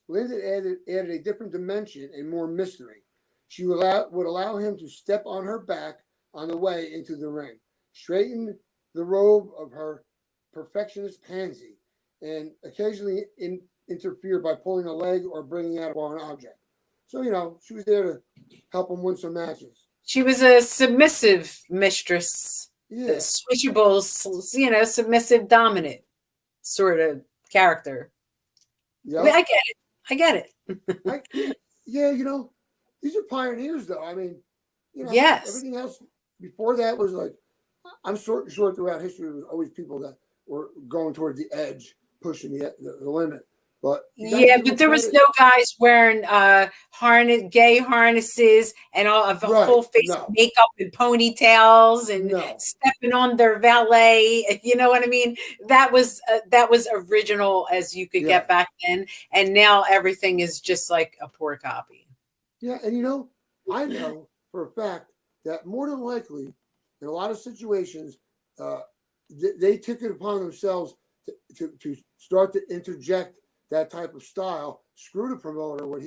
Linda added a different dimension and more mystery. She would allow him to step on her back on the way into the ring, straighten the robe of her perfectionist pansy, and occasionally interfere by pulling a leg or bringing out a foreign object. So, she was there to help him win some matches. She was a submissive mistress. Yeah. Switchable, submissive, dominant sort of character. Yeah. I get it. These are pioneers, though. I mean, yes. Everything else before that was like, I'm sure throughout history, there was always people that were going toward the edge, pushing the limit. But yeah, but there was no guys wearing gay harnesses and all of a Right. full face No. makeup and ponytails and No. stepping on their valet. You know what I mean? That was original as you could get back then, and now everything is just like a poor copy. Yeah, and I know for a fact that more than likely, in a lot of situations, they took it upon themselves to start to interject that type of style. Screw the promoter what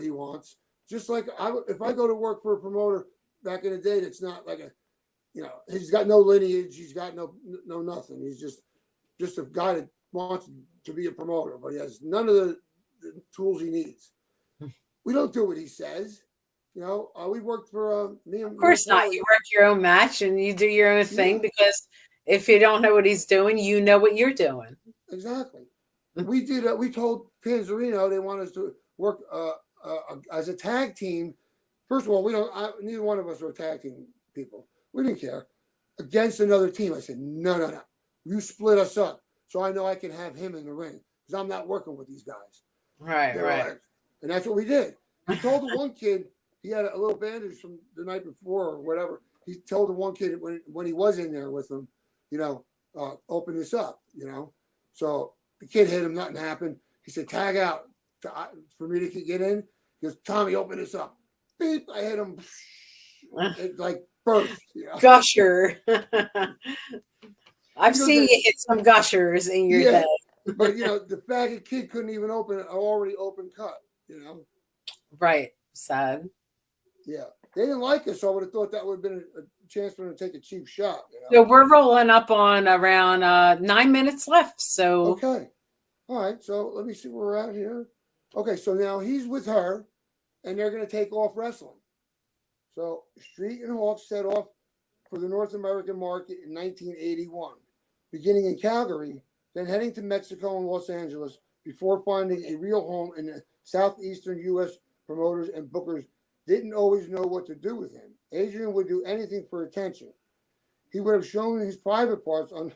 he wants. Just like if I go to work for a promoter back in the day, that's not like he's got no lineage, he's got no nothing. He's just a guy that wants to be a promoter, but he has none of the tools he needs. We don't do what he says. We worked for me and. Of course not. You work your own match and you do your own thing because if you don't know what he's doing, you know what you're doing. Exactly. We did. We told Panzerino they want us to work as a tag team. First of all, we don't. Neither one of us are tag team people. We didn't care against another team. I said, no. You split us up so I know I can have him in the ring because I'm not working with these guys. Right. Like, and that's what we did. We told the one kid he had a little bandage from the night before or whatever. He told the one kid when he was in there with him, open this up, So the kid hit him, nothing happened. He said, tag out for me to get in. He goes, Tommy, open this up. Beep, I hit him. It like burst. Gusher. I've seen you hit some gushers in your day. But the faggot kid couldn't even open an already open cut, Right. Sad. Yeah. They didn't like us, so I would have thought that would have been a chance for them to take a cheap shot. So we're rolling up on around 9 minutes left. So okay. All right. So let me see where we're at here. Okay, so now he's with her and they're gonna take off wrestling. So Street and Hawk set off for the North American market in 1981, beginning in Calgary, then heading to Mexico and Los Angeles before finding a real home in the southeastern U.S. Promoters and bookers didn't always know what to do with him. Adrian would do anything for attention. He would have shown his private parts on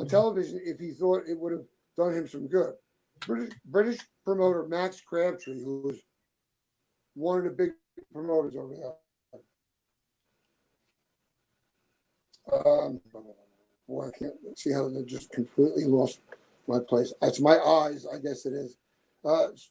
television if he thought it would have done him some good. British promoter Max Crabtree, who was one of the big promoters over there. Boy, I can't see how they just completely lost my place. That's my eyes, I guess it is.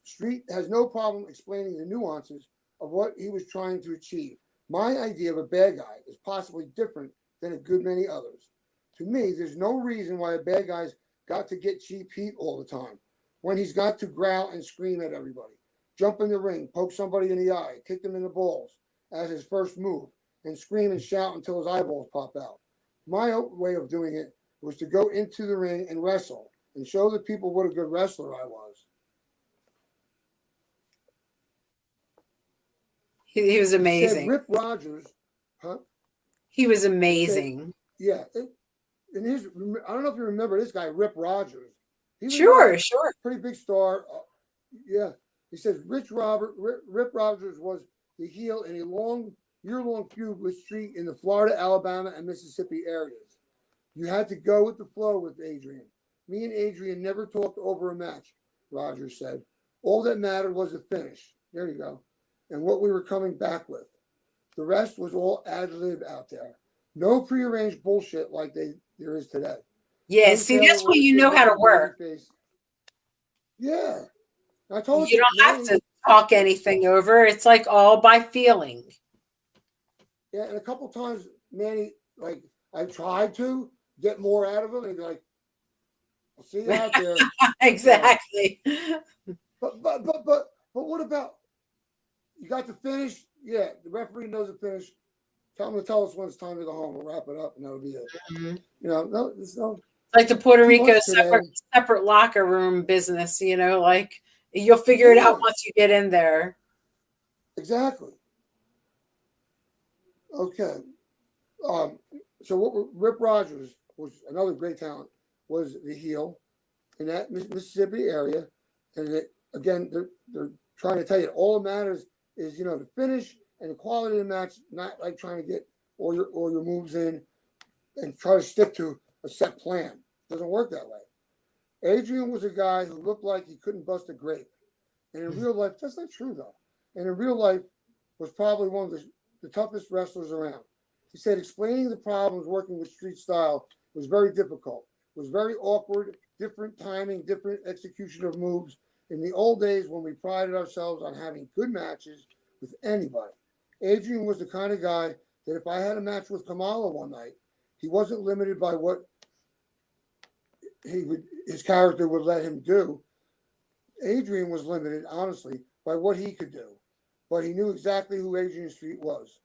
Street has no problem explaining the nuances of what he was trying to achieve. My idea of a bad guy is possibly different than a good many others. To me, there's no reason why a bad guy's got to get cheap heat all the time, when he's got to growl and scream at everybody, jump in the ring, poke somebody in the eye, kick them in the balls as his first move, and scream and shout until his eyeballs pop out. My way of doing it was to go into the ring and wrestle and show the people what a good wrestler I was. He was amazing. Said Rip Rogers, huh? He was amazing. Said, I don't know if you remember this guy, Rip Rogers. He was sure. Pretty big star. He says Rip Rogers was the heel in a year-long feud with Street in the Florida, Alabama, and Mississippi areas. You had to go with the flow with Adrian. Me and Adrian never talked over a match, Rogers said. All that mattered was the finish. There you go. And what we were coming back with. The rest was all ad-lib out there. No prearranged bullshit like there is today. Yeah, see, that's when you know how to work. Yeah. I told you don't have to talk anything over. It's like all by feeling. Yeah, and a couple times, Manny, like I tried to get more out of him, and he'd be like, "I'll see you out there." Exactly. But what about you got the finish? Yeah, the referee knows the finish. Tell him to tell us when it's time to go home. We'll wrap it up, and that'll be it. Mm-hmm. It's like the Puerto Rico separate locker room business. Like you'll figure it out once you get in there. Exactly. Okay. So Rip Rogers was another great talent. Was the heel in that Mississippi area, and again, they're trying to tell you all that matters is the finish and the quality of the match, not like trying to get all your moves in and try to stick to a set plan. It doesn't work that way. Adrian was a guy who looked like he couldn't bust a grape. And in real life, that's not true though. And in real life, was probably one of the toughest wrestlers around. He said explaining the problems working with street style was very difficult. It was very awkward, different timing, different execution of moves. In the old days when we prided ourselves on having good matches with anybody. Adrian was the kind of guy that if I had a match with Kamala one night, he wasn't limited by what his character would let him do. Adrian was limited, honestly, by what he could do. But he knew exactly who Adrian Street was.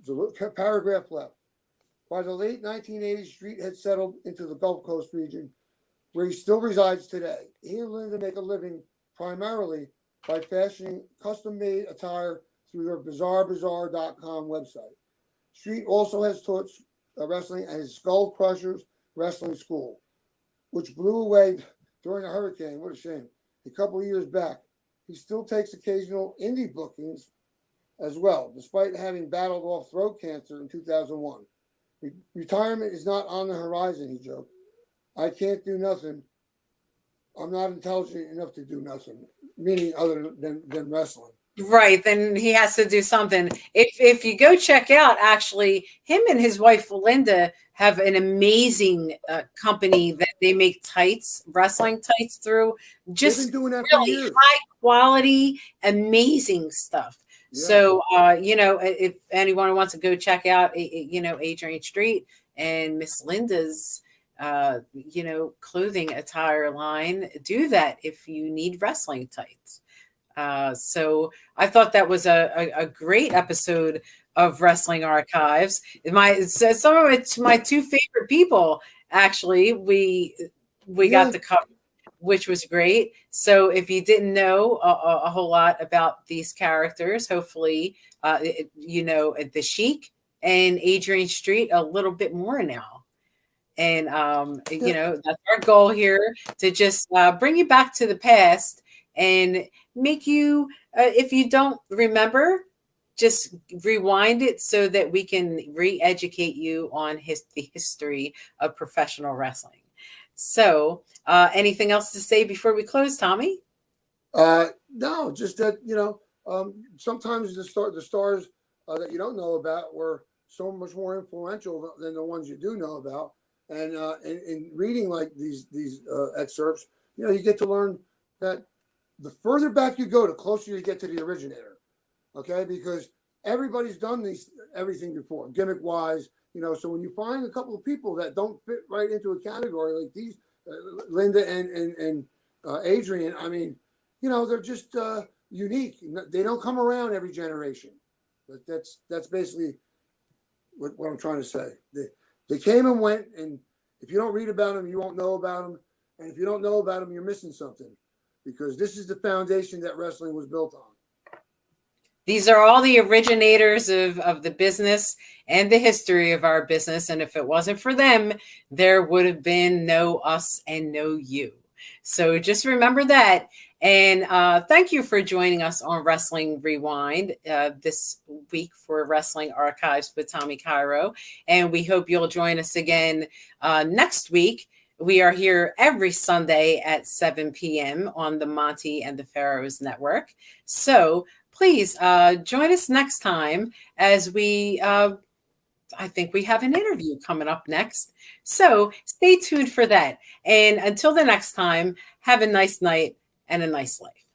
There's a paragraph left. By the late 1980s, Street had settled into the Gulf Coast region, where he still resides today. He and Linda make a living primarily by fashioning custom-made attire through their bizarrebazaar.com website. Street also has taught wrestling at his Skull Crushers Wrestling School, which blew away during a hurricane. What a shame. A couple of years back. He still takes occasional indie bookings as well, despite having battled off throat cancer in 2001. Retirement is not on the horizon, he joked. I can't do nothing. I'm not intelligent enough to do nothing, meaning other than wrestling. Right, then he has to do something. If you go check out, actually, him and his wife Linda have an amazing company that they make tights, wrestling tights through. Just They've been doing that really for years. high quality, amazing stuff. Yeah. So, if anyone wants to go check out, Adrian Street and Miss Linda's, clothing attire line, do that if you need wrestling tights. So I thought that was a great episode of Wrestling Archives. Some of it's my two favorite people. Actually, we got to cover, which was great. So if you didn't know a whole lot about these characters, hopefully the Sheik and Adrian Street a little bit more now. And that's our goal here, to just bring you back to the past and make you, if you don't remember, just rewind it so that we can re-educate you on the history of professional wrestling. So, anything else to say before we close, Tommy? No, just that, sometimes the stars that you don't know about were so much more influential than the ones you do know about. And in reading like these excerpts, you get to learn that the further back you go, the closer you get to the originator. Okay, because everybody's done everything before, gimmick wise. So when you find a couple of people that don't fit right into a category like these, Linda and Adrian, I mean, they're just unique. They don't come around every generation. But that's basically what I'm trying to say. They came and went, and if you don't read about them, you won't know about them. And if you don't know about them, you're missing something, because this is the foundation that wrestling was built on. These are all the originators of the business and the history of our business. And if it wasn't for them, there would have been no us and no you. So just remember that. And thank you for joining us on Wrestling Rewind this week for Wrestling Archives with Tommy Cairo. And we hope you'll join us again next week. We are here every Sunday at 7 p.m. on the Monte and the Pharaohs Network. So please join us next time as I think we have an interview coming up next. So stay tuned for that. And until the next time, have a nice night and a nice life.